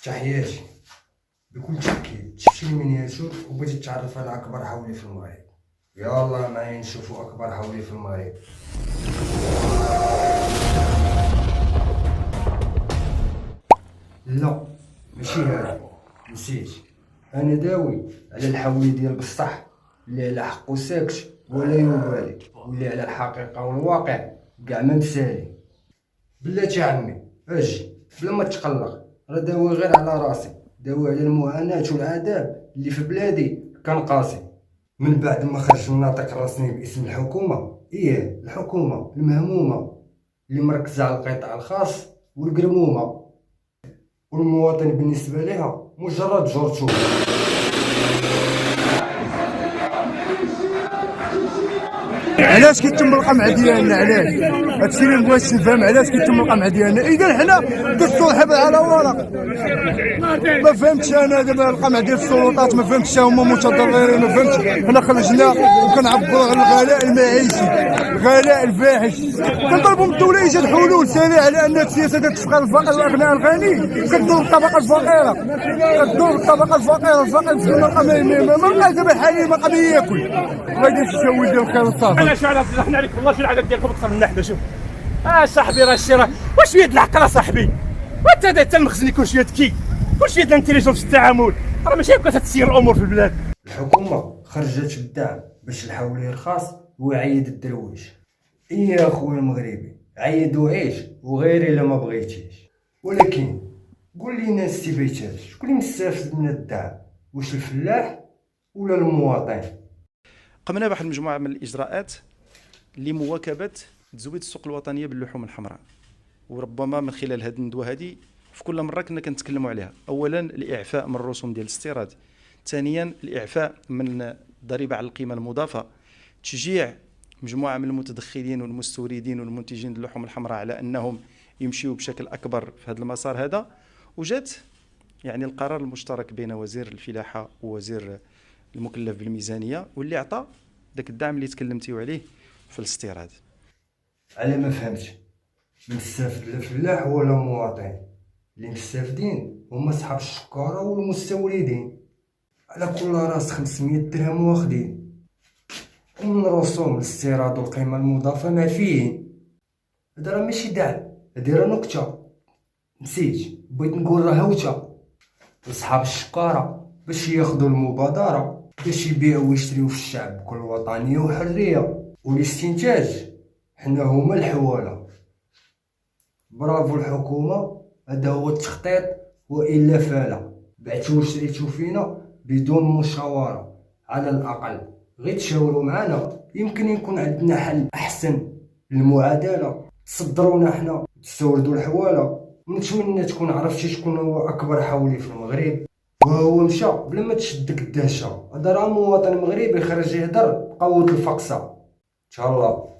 تحياتي. بكل تأكيد شفتي المينياتور وبغيتي تتعرف على أكبر حولي في المغرب. يلا معايا نشوفو أكبر حولي في المغرب. لا ماشي هذا، نسيت. أنا داوي على الحولي ديال بصح اللي على حقو ساكت ولا يبالي، واللي على الحقيقة والواقع كاع ما مسالي. بلاتي عمي اجي بلا ما تقلق، راه داوي غير على راسي، داوي على المعاناة والعذاب اللي في بلادي كان قاسي. من بعد ما خرج الناطق الرسمي باسم الحكومة، الحكومة المهمومة اللي مركزة على القطاع الخاص والقرمومة، والمواطن بالنسبة لها مجرد جرثومة. علاش كيتم القمع ديالنا؟ علاش هادشي اللي مبغيتش نفهم، علاش كيتم القمع ديالنا؟ اذا حنا دستور حبل على ورق. ما فهمتش انا دابا القمع ديال السلطات، ما فهمتش هما متضررين، ما فهمتش. حنا خرجنا وكنعبروا على الغلاء المعيشي، الغلاء الفاحش. كنطلبوا من الدوله ايجاد حلول سريعه على ان السياسه ديال تفقير الفقير واغناء الغني كدور الطبقه الفقيره، كدور الطبقه الفقيره. الفقير في المرقه ما بقى دابا حاليا ما قادر ياكل. الله يدير الشاوي ديال الخير والصافي. انا شو عرفت احنا عليك والله شو العدد ديالكم اكثر منا حنا. شوف صاحبي راه الشيء راه واش شويه د العقل صاحبي، وانت المخزن يكون شويه ذكي، كل شويه د الانتيليجونس في التعامل، راه ماشي هكا تسير الامور في البلاد. الحكومة خرجت بالدعم باش الحولي الخاص ويعيد الدرويش. يا اخويا المغربي عيد وعيش وغير الا ما بغيتيش. ولكن قول لينا السي بيتاج، شكون اللي مستافد من الدعم؟ واش الفلاح ولا المواطن؟ قمنا بواحد المجموعه من الاجراءات لمواكبه تزويد السوق الوطنيه باللحوم الحمراء، وربما من خلال هذه الندوه هذه في كل مره كنا كنتكلموا عليها. اولا الاعفاء من الرسوم ديال الاستيراد، ثانيا الاعفاء من الضريبه على القيمه المضافه، تشجيع مجموعه من المتدخلين والمستوردين والمنتجين اللحوم الحمراء على انهم يمشيوا بشكل اكبر في هذا المسار هذا. وجات يعني القرار المشترك بين وزير الفلاحه ووزير المكلف بالميزانيه، واللي عطى داك الدعم اللي تكلمتيو عليه في الاستيراد. على ما فهمت مستافد لا فلاح ولا مواطن، اللي مستافدين هما صحاب الشكاره والمستوردين، على كل راس 500 درهم واخدين، ومن رسوم الاستيراد والقيمه المضافه معفيين. هذا راه ماشي دعم، هادي راه نكته. نسيت بغيت نقول راه هوته لصحاب الشكاره باش ياخذوا المبادره، باش يبيعوا ويشريوا في الشعب بكل وطنيه وحريه والاستنتاج. حنا هما الحواله. برافو الحكومه، هذا هو التخطيط، والا فلا بعتو وشريتو فينا بدون مشاوره. على الاقل غير تشاوروا معنا، يمكن يكون عندنا حل احسن للمعادله. تصدرونا حنا تستوردوا الحواله. ونتمنى تكون عرفتي شكون هو اكبر حولي في المغرب، وهو مشى بلا ما تشدك الدهشه. هذا راه مواطن مغربي خرج يهدر بقوه الفقصه. ان شاء الله.